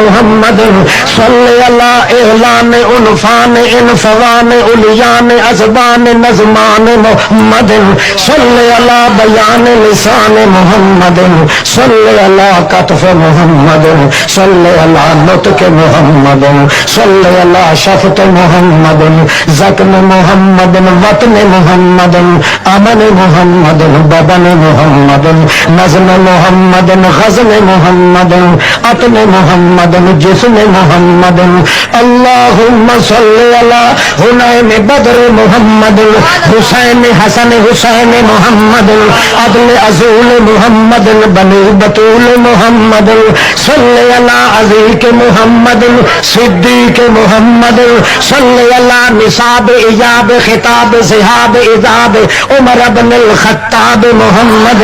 محمد صلی اللہ اعلان عنفان انفوان الیان ازبان نظمان محمد صلی اللہ بیان لسان محمد صلی اللہ کتف محمد صلی اللہ نطق محمد صلی اللہ شفت محمد زکم محمد وطن محمد امن محمد بدن محمد نظم محمد غزل محمد عطن محمد جسم محمد اللہم صلی اللہ حنین بدر محمد حسین حسن حسین محمد عدل عزول محمد بنی بطول محمد صلی اللہ عزیق محمد صدیق محمد صلی اللہ نصاب ایاب خطاب زہاب اذاب عمر بن الخطاب محمد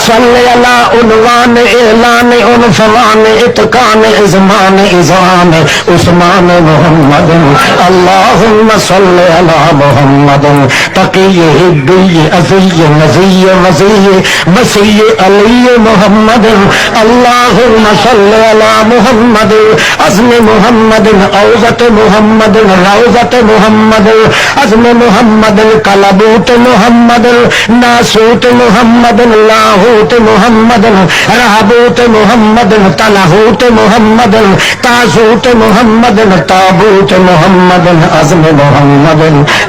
صلی اللہ عنوان اعلان عنفوان اتقان ازمان ازام عثمان محمد اللہم صلی اللہ محمد تقی حبی عزی نزی وزی وسیع علی محمد اللہم صلی اللہ محمد عزم محمد اوزت محمد روزت محمد عزم محمد کلبوت محمد ناسوت محمد لاہوت محمد رہبوت محمد تلہوت محمد تازوت محمد تابوت محمد عزم محمد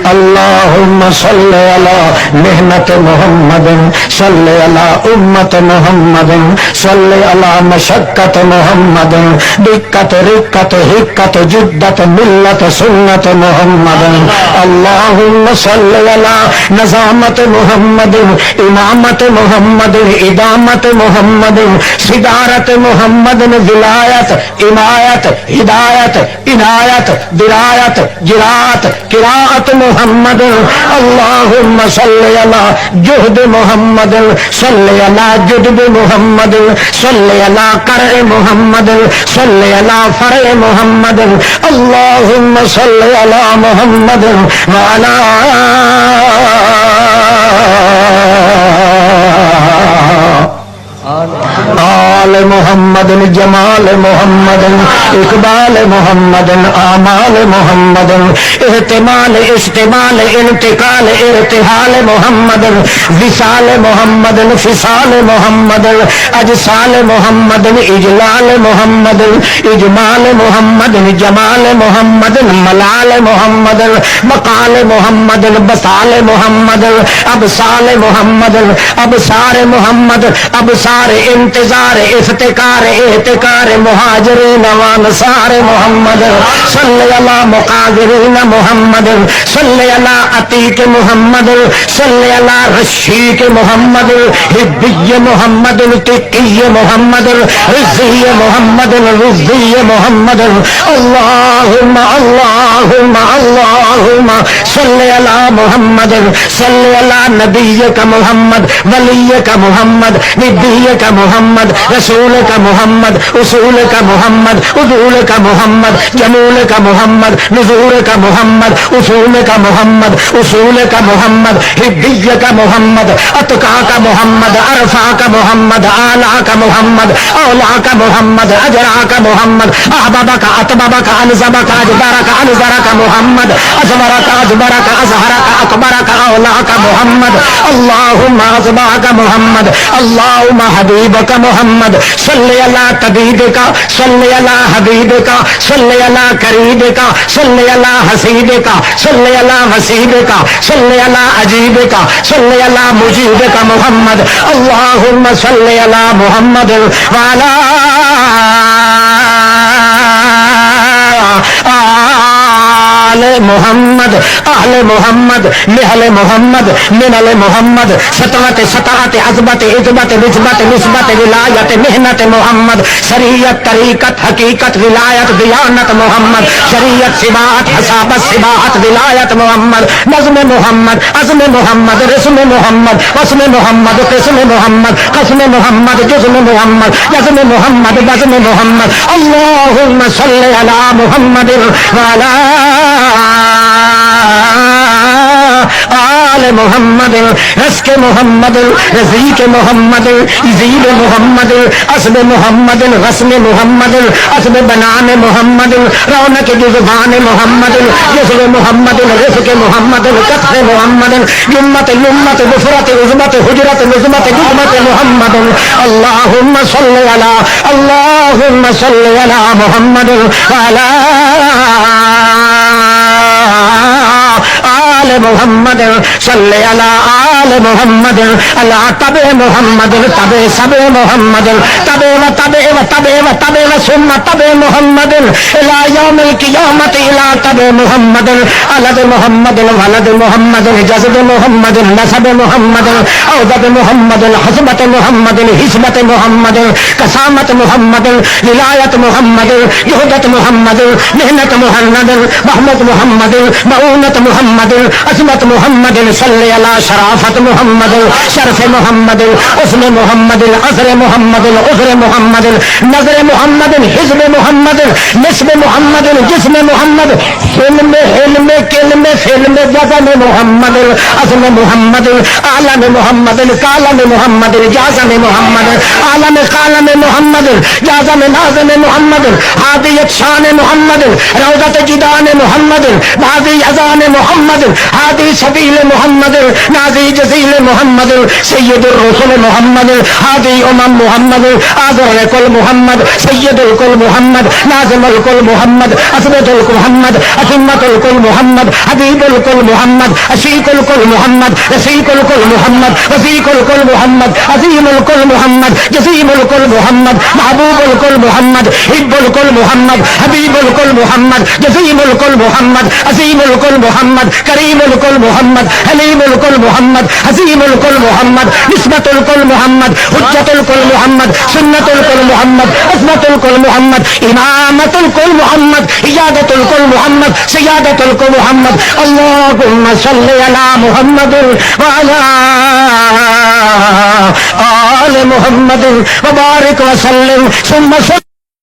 اللہم صلی علی محنت محمد صلی علی امت محمد صلی علی مشقت محمد دقت رقت حکت جدت ملت سنت محمد اللہم صلی علی نظامت محمد امامت محمد ادامت محمد صدارت محمد ولایت امایت ہدایت عنایت درایت جراعت قراءت محمد اللہم صلی علی جہد محمد صلی علی جدب محمد صلی علی قرع محمد صلی علی فرع محمد اللہم صلی علی محمد وعلی آل محمد جمال محمد اقبال محمد آمال محمد احتمال استعمال انتقال ارتحال محمد وصال محمد فصال محمد اجسال محمد اجلال محمد اجمال محمد جمال محمد ملال محمد مقال محمد بسال محمد ابسال محمد ابصار محمد ابصار انتظار افتقار احتکار مہاجرین وانصار محمد صلی اللہ مقادرین محمد صلی اللہ عتیق محمد صلی اللہ رشیق محمد حبی محمد تقی محمد رضی محمد رضی محمد اللہم اللہم اللہم صلی اللہ محمد صلی اللہ نبی کا محمد ولی کا محمد نبی کا محمد رسول کا محمد اصول کا محمد عدول کا محمد جمول کا محمد نزول کا محمد اصول کا محمد اصول کا محمد حبی کا محمد اتقا کا محمد عرفا کا محمد آلہ کا محمد اولا کا محمد اجرا کا محمد احبابا کا اتبابا کا انزبا کا اجبارا کا انزرا کا محمد ازورا کا اجبارا کا ازہرا کا اکبرا کا اولا کا محمد اللہم ازبا کا محمد اللہم حبیب کا محمد صلی اللہ طبیب کا صلی اللہ حبیب کا صلی اللہ قریب کا صلی اللہ حسیب کا صلی اللہ وسیب کا صلی اللہ عجیب کا صلی اللہ مجیب کا محمد اللہم صلی اللہ محمد وعلی آل محمد اہل محمد محل محمد منل محمد سطوت سطاعت عظمت عظمت نسبت نسبت ولایت محنت محمد شریعت طریقت حقیقت ولایت دیانت محمد شریعت سباعت حسابت سباعت ولایت محمد نظم محمد عزم محمد رسم محمد وسم محمد قسم محمد قسم محمد جزم محمد جزم محمد بزم محمد اللہم صلی علی محمد وعلی آل محمد رزق محمد رزیق محمد عزیب محمد اسب محمد غسل محمد اسب بنان محمد رونق جزبان محمد جزل محمد رزق محمد قطف محمد جمت لمت بفرت عظمت حجرت نظمت جزمت محمد اللهم صل علی اللهم صل علی محمد وعلی آل محمد صلی علی آل محمد اللہ تبع محمد تبع سب محمد تبع و تبع و تبع و تبع و ثم تبع محمد الى یوم القیامت الى تبع محمد علد محمد ولد محمد جسد محمد نسب محمد اوضب محمد حسبت محمد حسبت محمد قسامت محمد ولایت محمد یہودت محمد محنت محمد محمد محمد معونت محمد عظمت محمد صلی علی شرافت محمد شرف محمد حسن محمد اثر محمد عذر محمد نظر محمد حزب محمد نسب محمد جسم محمد علم علم کلم فلم وزن محمد عظم محمد عالم محمد کالم محمد جازم محمد عالم قالم محمد جازم نازم محمد حادیت شان محمد روضت جدان محمد بازی اذان محمد ہادی سبیل محمد نازی جزیل محمد سید الرسل محمد ہادی محمد آذر کل محمد سید الکل محمد نازم الکل محمد اسبت الکل محمد اتمت الکل محمد حبیب الکل محمد اشیق الکل محمد رسیق الکل محمد وزیق الکل محمد عظیم الکل محمد جزیم الکل محمد محبوب الکل محمد حب الکل محمد حبیب الکل محمد جزیم الکل محمد عظیم الکل محمد کریم الکل محمد حلیم الکل محمد حسیم الکل محمد نسبت الکل محمد حجت الکل محمد سنت الکل محمد عظمت الکل محمد امامت الکل محمد عیادت الکل محمد سیادت الکل محمد اللهم صل علی محمد وعلی آل محمد وبارک وسلم ثم